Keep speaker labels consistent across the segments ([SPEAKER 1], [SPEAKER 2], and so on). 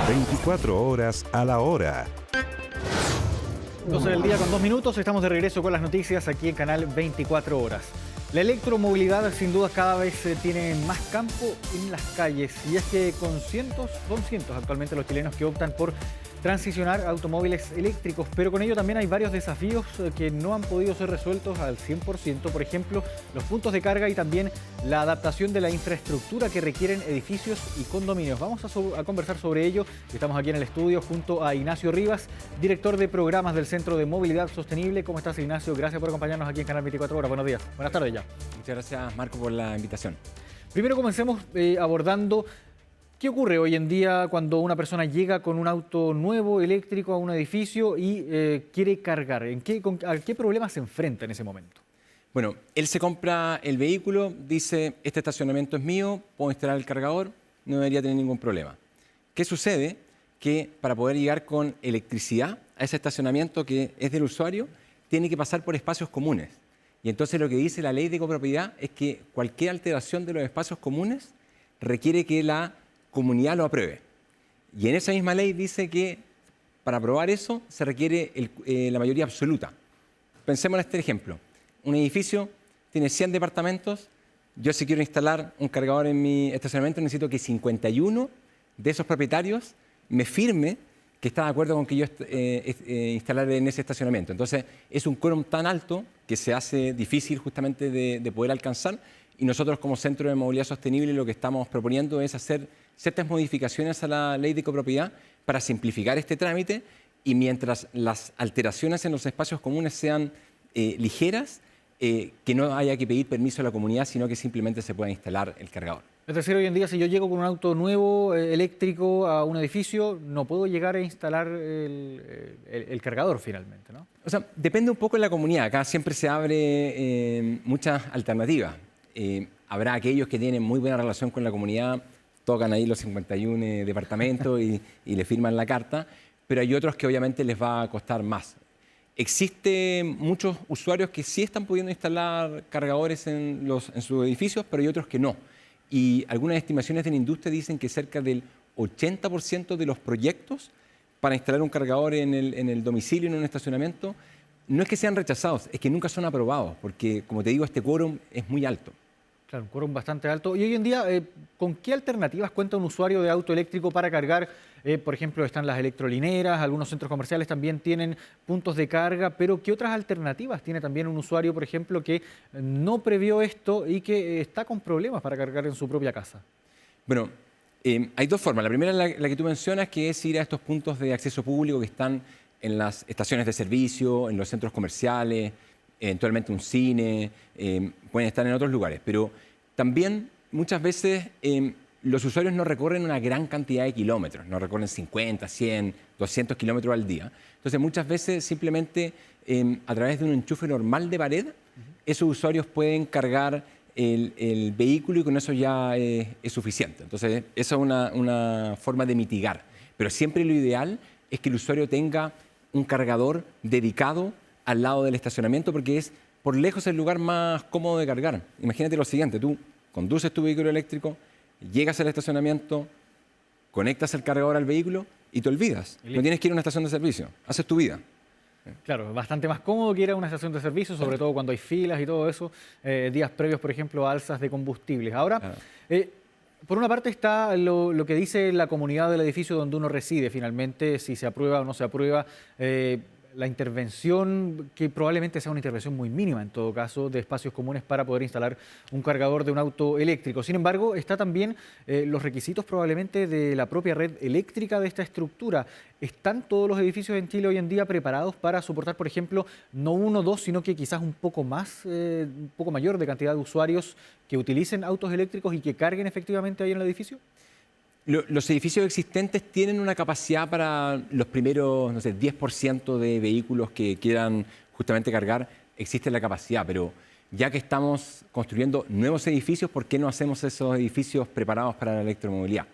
[SPEAKER 1] 24 horas a la hora.
[SPEAKER 2] 12 del día con 2 minutos, estamos de regreso con las noticias aquí en Canal 24 Horas. La electromovilidad sin duda cada vez tiene más campo en las calles y es que son cientos actualmente los chilenos que optan por transicionar a automóviles eléctricos, pero con ello también hay varios desafíos que no han podido ser resueltos al 100%, por ejemplo, los puntos de carga y también la adaptación de la infraestructura que requieren edificios y condominios. Vamos a conversar sobre ello. Estamos aquí en el estudio junto a Ignacio Rivas, director de programas del Centro de Movilidad Sostenible. ¿Cómo estás, Ignacio? Gracias por acompañarnos aquí en Canal 24 Horas. Buenos días. Buenas tardes ya.
[SPEAKER 3] Muchas gracias, Marco, por la invitación.
[SPEAKER 2] Primero comencemos abordando qué ocurre hoy en día cuando una persona llega con un auto nuevo, eléctrico, a un edificio y quiere cargar. ¿A qué problemas se enfrenta en ese momento?
[SPEAKER 3] Bueno, él se compra el vehículo, dice, este estacionamiento es mío, puedo instalar el cargador, no debería tener ningún problema. ¿Qué sucede? Que para poder llegar con electricidad a ese estacionamiento que es del usuario, tiene que pasar por espacios comunes. Y entonces lo que dice la ley de copropiedad es que cualquier alteración de los espacios comunes requiere que la comunidad lo apruebe. Y en esa misma ley dice que para aprobar eso se requiere la mayoría absoluta. Pensemos en este ejemplo. Un edificio tiene 100 departamentos. Yo, si quiero instalar un cargador en mi estacionamiento, necesito que 51 de esos propietarios me firme que está de acuerdo con que yo instalar en ese estacionamiento. Entonces, es un quórum tan alto que se hace difícil justamente de poder alcanzar. Y nosotros, como Centro de Movilidad Sostenible, lo que estamos proponiendo es hacer ciertas modificaciones a la ley de copropiedad para simplificar este trámite, y mientras las alteraciones en los espacios comunes sean ligeras, que no haya que pedir permiso a la comunidad, sino que simplemente se pueda instalar el cargador.
[SPEAKER 2] Es decir, hoy en día, si yo llego con un auto nuevo, eléctrico, a un edificio, no puedo llegar a instalar el cargador finalmente, ¿no?
[SPEAKER 3] O sea, depende un poco de la comunidad. Acá siempre se abre muchas alternativas. Habrá aquellos que tienen muy buena relación con la comunidad, tocan ahí los 51 departamentos y le firman la carta, pero hay otros que obviamente les va a costar más. Existen muchos usuarios que sí están pudiendo instalar cargadores en sus edificios, pero hay otros que no. Y algunas estimaciones de la industria dicen que cerca del 80% de los proyectos para instalar un cargador en el domicilio, en un estacionamiento, no es que sean rechazados, es que nunca son aprobados, porque, como te digo, este quórum es muy alto.
[SPEAKER 2] Claro, un quórum bastante alto. Y hoy en día, ¿con qué alternativas cuenta un usuario de auto eléctrico para cargar? Por ejemplo, están las electrolineras, algunos centros comerciales también tienen puntos de carga, pero ¿qué otras alternativas tiene también un usuario, por ejemplo, que no previó esto y que está con problemas para cargar en su propia casa?
[SPEAKER 3] Bueno, hay dos formas. La primera es la que tú mencionas, que es ir a estos puntos de acceso público que están en las estaciones de servicio, en los centros comerciales, eventualmente un cine, pueden estar en otros lugares. Pero también muchas veces los usuarios no recorren una gran cantidad de kilómetros, no recorren 50, 100, 200 kilómetros al día. Entonces muchas veces simplemente a través de un enchufe normal de pared, esos usuarios pueden cargar el vehículo y con eso ya es suficiente. Entonces esa es una forma de mitigar. Pero siempre lo ideal es que el usuario tenga un cargador dedicado al lado del estacionamiento, porque es por lejos el lugar más cómodo de cargar. Imagínate lo siguiente, tú conduces tu vehículo eléctrico, llegas al estacionamiento, conectas el cargador al vehículo y te olvidas. No tienes que ir a una estación de servicio, haces tu vida.
[SPEAKER 2] Claro, es bastante más cómodo que ir a una estación de servicio, sobre todo cuando hay filas y todo eso, días previos, por ejemplo, a alzas de combustibles. Ahora, por una parte está lo que dice la comunidad del edificio donde uno reside finalmente, si se aprueba o no se aprueba, la intervención, que probablemente sea una intervención muy mínima en todo caso, de espacios comunes para poder instalar un cargador de un auto eléctrico. Sin embargo, está también los requisitos probablemente de la propia red eléctrica de esta estructura. ¿Están todos los edificios en Chile hoy en día preparados para soportar, por ejemplo, no uno o dos, sino que quizás un poco más, un poco mayor de cantidad de usuarios que utilicen autos eléctricos y que carguen efectivamente ahí en el edificio?
[SPEAKER 3] Los edificios existentes tienen una capacidad para los primeros, no sé, 10% de vehículos que quieran justamente cargar, existe la capacidad, pero ya que estamos construyendo nuevos edificios, ¿por qué no hacemos esos edificios preparados para la electromovilidad?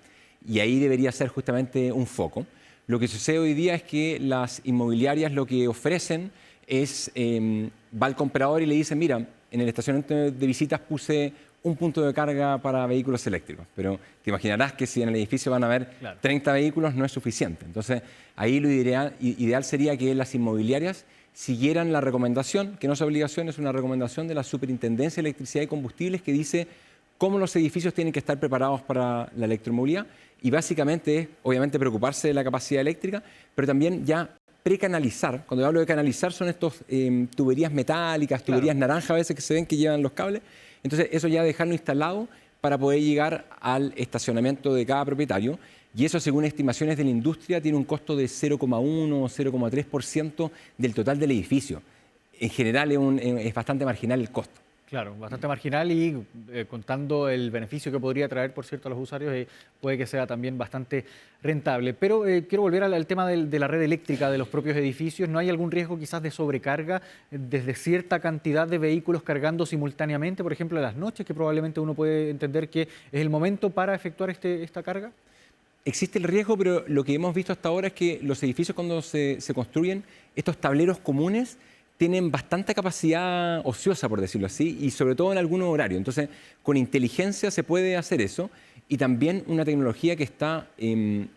[SPEAKER 3] Y ahí debería ser justamente un foco. Lo que sucede hoy día es que las inmobiliarias lo que ofrecen es, va al comprador y le dice, mira, en el estacionamiento de visitas puse un punto de carga para vehículos eléctricos. Pero te imaginarás que si en el edificio van a haber 30 vehículos no es suficiente. Entonces, ahí lo ideal sería que las inmobiliarias siguieran la recomendación, que no es obligación, es una recomendación de la Superintendencia de Electricidad y Combustibles que dice cómo los edificios tienen que estar preparados para la electromovilidad. Y básicamente es, obviamente, preocuparse de la capacidad eléctrica, pero también ya precanalizar. Cuando yo hablo de canalizar son estos tuberías metálicas, tuberías naranjas a veces que se ven que llevan los cables. Entonces eso ya dejarlo instalado para poder llegar al estacionamiento de cada propietario. Y eso, según estimaciones de la industria, tiene un costo de 0,1 o 0,3% del total del edificio. En general es bastante marginal el costo.
[SPEAKER 2] Claro, bastante marginal y contando el beneficio que podría traer, por cierto, a los usuarios, puede que sea también bastante rentable. Pero quiero volver al tema de la red eléctrica de los propios edificios. ¿No hay algún riesgo quizás de sobrecarga desde cierta cantidad de vehículos cargando simultáneamente, por ejemplo, en las noches, que probablemente uno puede entender que es el momento para efectuar esta carga?
[SPEAKER 3] Existe el riesgo, pero lo que hemos visto hasta ahora es que los edificios cuando se construyen, estos tableros comunes, tienen bastante capacidad ociosa, por decirlo así, y sobre todo en algunos horarios. Entonces, con inteligencia se puede hacer eso. Y también una tecnología que está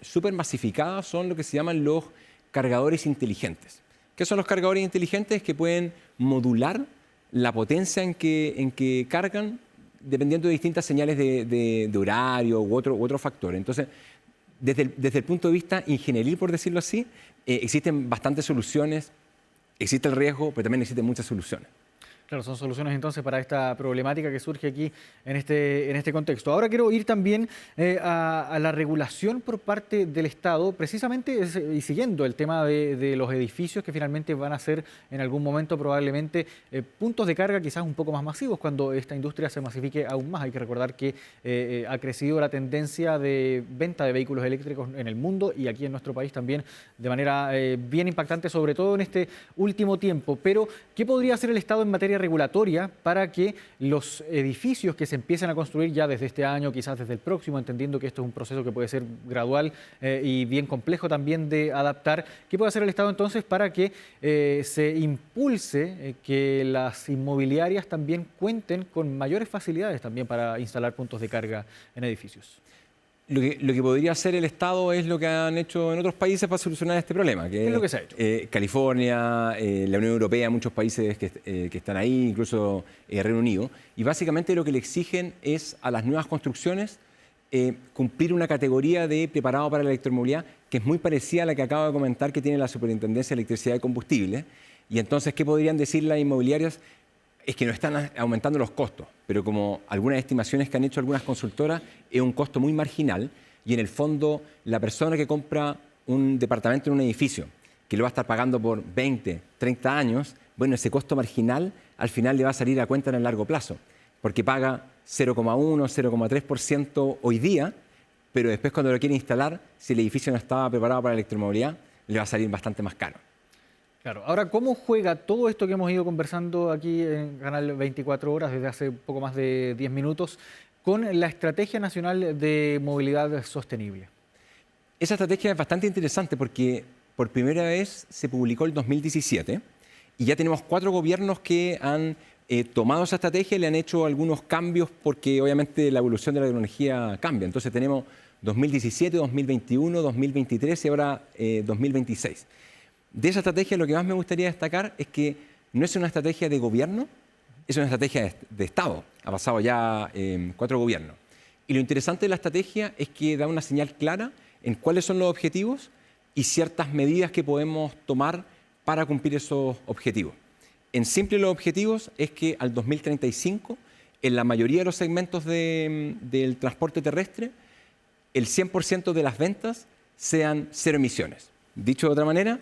[SPEAKER 3] súper masificada son lo que se llaman los cargadores inteligentes. ¿Qué son los cargadores inteligentes? Que pueden modular la potencia en que cargan dependiendo de distintas señales de horario u otro factor. Entonces, desde el punto de vista ingenieril, por decirlo así, existen bastantes soluciones. Existe el riesgo, pero también existen muchas soluciones.
[SPEAKER 2] Claro, son soluciones entonces para esta problemática que surge aquí en este contexto. Ahora quiero ir también a la regulación por parte del Estado, precisamente y siguiendo el tema de los edificios que finalmente van a ser en algún momento probablemente puntos de carga quizás un poco más masivos cuando esta industria se masifique aún más. Hay que recordar que ha crecido la tendencia de venta de vehículos eléctricos en el mundo y aquí en nuestro país también de manera bien impactante, sobre todo en este último tiempo. Pero, ¿qué podría hacer el Estado en materia regulatoria para que los edificios que se empiecen a construir ya desde este año, quizás desde el próximo, entendiendo que esto es un proceso que puede ser gradual y bien complejo también de adaptar, ¿qué puede hacer el Estado entonces para que se impulse que las inmobiliarias también cuenten con mayores facilidades también para instalar puntos de carga en edificios?
[SPEAKER 3] Lo que podría hacer el Estado es lo que han hecho en otros países para solucionar este problema.
[SPEAKER 2] ¿Qué es lo que se ha hecho?
[SPEAKER 3] California, la Unión Europea, muchos países que están ahí, incluso Reino Unido. Y básicamente lo que le exigen es a las nuevas construcciones cumplir una categoría de preparado para la electromovilidad que es muy parecida a la que acabo de comentar que tiene la Superintendencia de Electricidad y Combustible. Y entonces, ¿qué podrían decir las inmobiliarias? Es que no están aumentando los costos, pero como algunas estimaciones que han hecho algunas consultoras, es un costo muy marginal y en el fondo la persona que compra un departamento en un edificio, que lo va a estar pagando por 20, 30 años, bueno, ese costo marginal al final le va a salir a cuenta en el largo plazo, porque paga 0,1, 0,3% hoy día, pero después cuando lo quiere instalar, si el edificio no estaba preparado para la electromovilidad, le va a salir bastante más caro.
[SPEAKER 2] Claro. Ahora, ¿cómo juega todo esto que hemos ido conversando aquí en Canal 24 Horas desde hace poco más de 10 minutos con la Estrategia Nacional de Movilidad Sostenible?
[SPEAKER 3] Esa estrategia es bastante interesante porque por primera vez se publicó el 2017 y ya tenemos 4 gobiernos que han tomado esa estrategia y le han hecho algunos cambios porque obviamente la evolución de la tecnología cambia. Entonces tenemos 2017, 2021, 2023 y ahora 2026. De esa estrategia lo que más me gustaría destacar es que no es una estrategia de gobierno, es una estrategia de Estado. Ha pasado ya 4 gobiernos. Y lo interesante de la estrategia es que da una señal clara en cuáles son los objetivos y ciertas medidas que podemos tomar para cumplir esos objetivos. En simple, los objetivos es que al 2035, en la mayoría de los segmentos del transporte terrestre, el 100% de las ventas sean cero emisiones. Dicho de otra manera,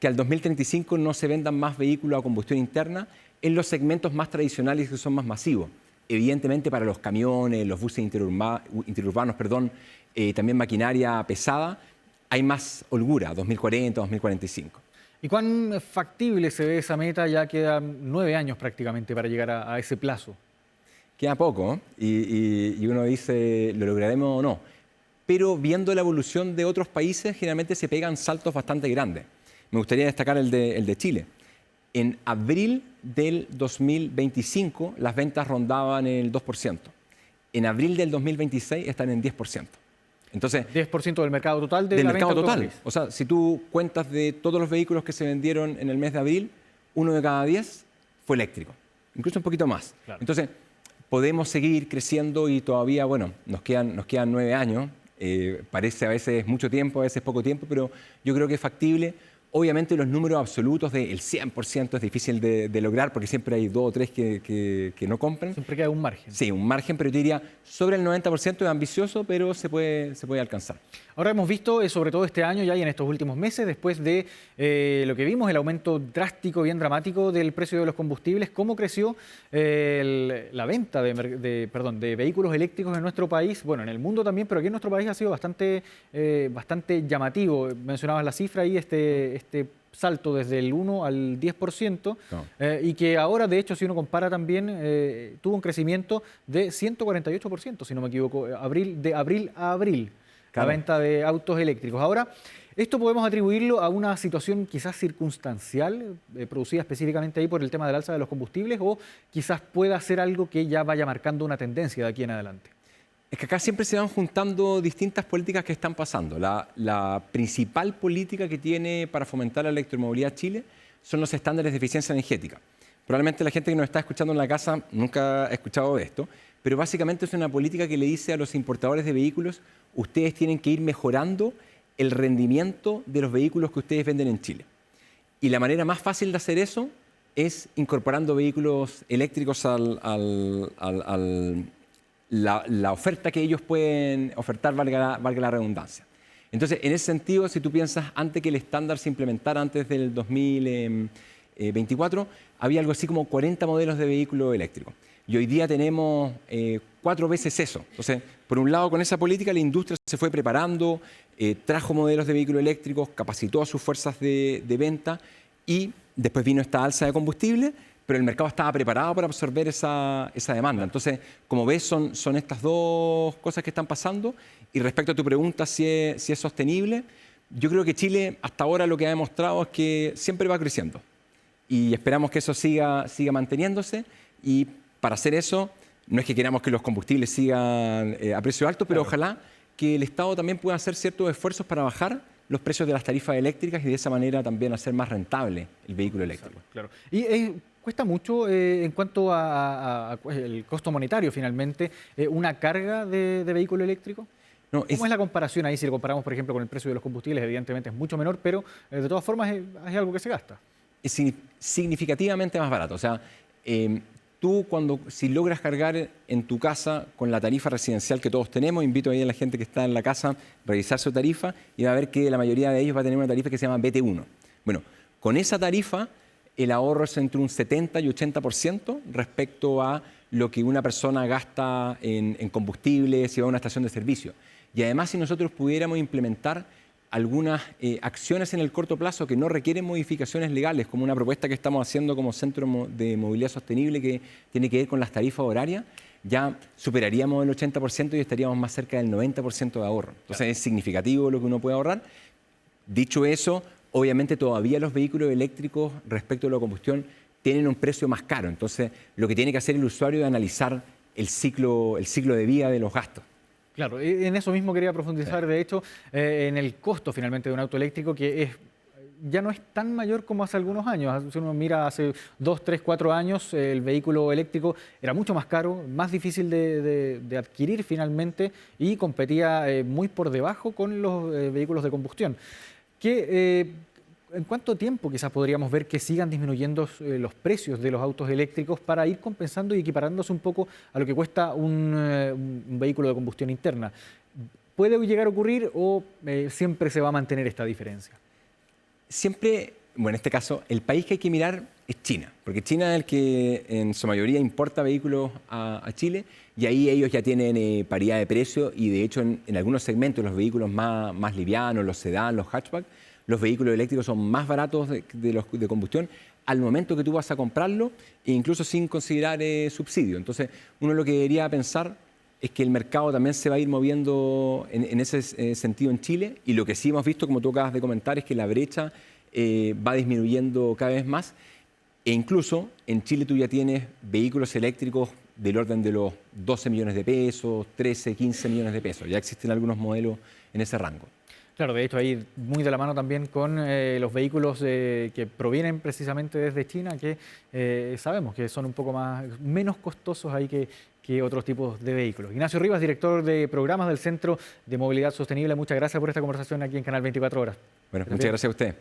[SPEAKER 3] que al 2035 no se vendan más vehículos a combustión interna en los segmentos más tradicionales que son más masivos. Evidentemente para los camiones, los buses interurbanos, también maquinaria pesada, hay más holgura, 2040, 2045.
[SPEAKER 2] ¿Y cuán factible se ve esa meta? Ya quedan 9 años prácticamente para llegar a ese plazo.
[SPEAKER 3] Queda poco, ¿eh? Y uno dice, ¿lo lograremos o no? Pero viendo la evolución de otros países, generalmente se pegan saltos bastante grandes. Me gustaría destacar el de Chile. En abril del 2025, las ventas rondaban el 2%. en abril del 2026 están en 10%. Entonces,
[SPEAKER 2] 10% del mercado total de
[SPEAKER 3] del
[SPEAKER 2] la
[SPEAKER 3] mercado
[SPEAKER 2] venta
[SPEAKER 3] total.
[SPEAKER 2] automotriz.
[SPEAKER 3] O sea, si tú cuentas de todos los vehículos que se vendieron en el mes de abril, 1 de cada 10 fue eléctrico, incluso un poquito más.
[SPEAKER 2] Claro.
[SPEAKER 3] Entonces, podemos seguir creciendo y todavía, bueno, nos quedan 9 años. Parece a veces mucho tiempo, a veces poco tiempo, pero yo creo que es factible. Obviamente los números absolutos del 100% es difícil de lograr porque siempre hay 2 o 3 que no compran.
[SPEAKER 2] Siempre queda un margen.
[SPEAKER 3] Sí, un margen, pero yo diría sobre el 90% es ambicioso, pero se puede alcanzar.
[SPEAKER 2] Ahora hemos visto, sobre todo este año ya y en estos últimos meses, después de lo que vimos, el aumento drástico, bien dramático del precio de los combustibles, cómo creció la venta de vehículos eléctricos en nuestro país, bueno, en el mundo también, pero aquí en nuestro país ha sido bastante llamativo. Mencionabas la cifra ahí, este salto desde el 1 al 10%, y que ahora, de hecho, si uno compara también, tuvo un crecimiento de 148%, si no me equivoco, de abril a abril. La venta de autos eléctricos. Ahora, esto podemos atribuirlo a una situación quizás circunstancial, producida específicamente ahí por el tema del alza de los combustibles, o quizás pueda ser algo que ya vaya marcando una tendencia de aquí en adelante.
[SPEAKER 3] Es que acá siempre se van juntando distintas políticas que están pasando. La principal política que tiene para fomentar la electromovilidad Chile son los estándares de eficiencia energética. Probablemente la gente que nos está escuchando en la casa nunca ha escuchado de esto, pero básicamente es una política que le dice a los importadores de vehículos: ustedes tienen que ir mejorando el rendimiento de los vehículos que ustedes venden en Chile. Y la manera más fácil de hacer eso es incorporando vehículos eléctricos a la oferta que ellos pueden ofertar, valga la redundancia. Entonces, en ese sentido, si tú piensas, antes que el estándar se implementara, antes del 2024, había algo así como 40 modelos de vehículos eléctricos. Y hoy día tenemos 4 veces eso. Entonces, por un lado, con esa política la industria se fue preparando, trajo modelos de vehículos eléctricos, capacitó a sus fuerzas de venta y después vino esta alza de combustible, pero el mercado estaba preparado para absorber esa demanda. Entonces, como ves, son estas 2 cosas que están pasando. Y respecto a tu pregunta, si es sostenible, yo creo que Chile hasta ahora lo que ha demostrado es que siempre va creciendo. Y esperamos que eso siga manteniéndose. Y para hacer eso, no es que queramos que los combustibles sigan a precio alto, pero ojalá que el Estado también pueda hacer ciertos esfuerzos para bajar los precios de las tarifas eléctricas y de esa manera también hacer más rentable el vehículo eléctrico.
[SPEAKER 2] Claro. Y cuesta mucho en cuanto a el costo monetario, finalmente, una carga de vehículo eléctrico.
[SPEAKER 3] No,
[SPEAKER 2] ¿Cómo es la comparación ahí? Si lo comparamos, por ejemplo, con el precio de los combustibles, evidentemente es mucho menor, pero de todas formas es algo que se gasta.
[SPEAKER 3] Es significativamente más barato. O sea, tú si logras cargar en tu casa con la tarifa residencial que todos tenemos, invito ahí a la gente que está en la casa a revisar su tarifa y va a ver que la mayoría de ellos va a tener una tarifa que se llama BT1. Bueno, con esa tarifa el ahorro es entre un 70 y 80% respecto a lo que una persona gasta en combustible si va a una estación de servicio. Y además, si nosotros pudiéramos implementar algunas acciones en el corto plazo que no requieren modificaciones legales, como una propuesta que estamos haciendo como Centro de Movilidad Sostenible que tiene que ver con las tarifas horarias, ya superaríamos el 80% y estaríamos más cerca del 90% de ahorro. Entonces es significativo lo que uno puede ahorrar. Dicho eso, obviamente todavía los vehículos eléctricos respecto a la combustión tienen un precio más caro. Entonces lo que tiene que hacer el usuario es analizar el ciclo de vida de los gastos.
[SPEAKER 2] Claro, en eso mismo quería profundizar, de hecho, en el costo finalmente de un auto eléctrico, que ya no es tan mayor como hace algunos años. Si uno mira hace 2, 3, 4 años, el vehículo eléctrico era mucho más caro, más difícil de adquirir finalmente y competía muy por debajo con los vehículos de combustión. ¿En cuánto tiempo quizás podríamos ver que sigan disminuyendo los precios de los autos eléctricos para ir compensando y equiparándose un poco a lo que cuesta un vehículo de combustión interna? ¿Puede llegar a ocurrir o siempre se va a mantener esta diferencia?
[SPEAKER 3] Siempre, bueno, en este caso, el país que hay que mirar es China, porque China es el que en su mayoría importa vehículos a Chile y ahí ellos ya tienen paridad de precio y de hecho en algunos segmentos, los vehículos más livianos, los sedán, los hatchback, los vehículos eléctricos son más baratos de los de combustión al momento que tú vas a comprarlo e incluso sin considerar subsidio. Entonces, uno lo que debería pensar es que el mercado también se va a ir moviendo en ese sentido en Chile y lo que sí hemos visto, como tú acabas de comentar, es que la brecha va disminuyendo cada vez más e incluso en Chile tú ya tienes vehículos eléctricos del orden de los 12 millones de pesos, 13, 15 millones de pesos. Ya existen algunos modelos en ese rango.
[SPEAKER 2] Claro, de hecho ahí muy de la mano también con los vehículos que provienen precisamente desde China, que sabemos que son un poco menos costosos ahí que otros tipos de vehículos. Ignacio Rivas, director de programas del Centro de Movilidad Sostenible, muchas gracias por esta conversación aquí en Canal 24 Horas.
[SPEAKER 3] Bueno, muchas gracias a usted.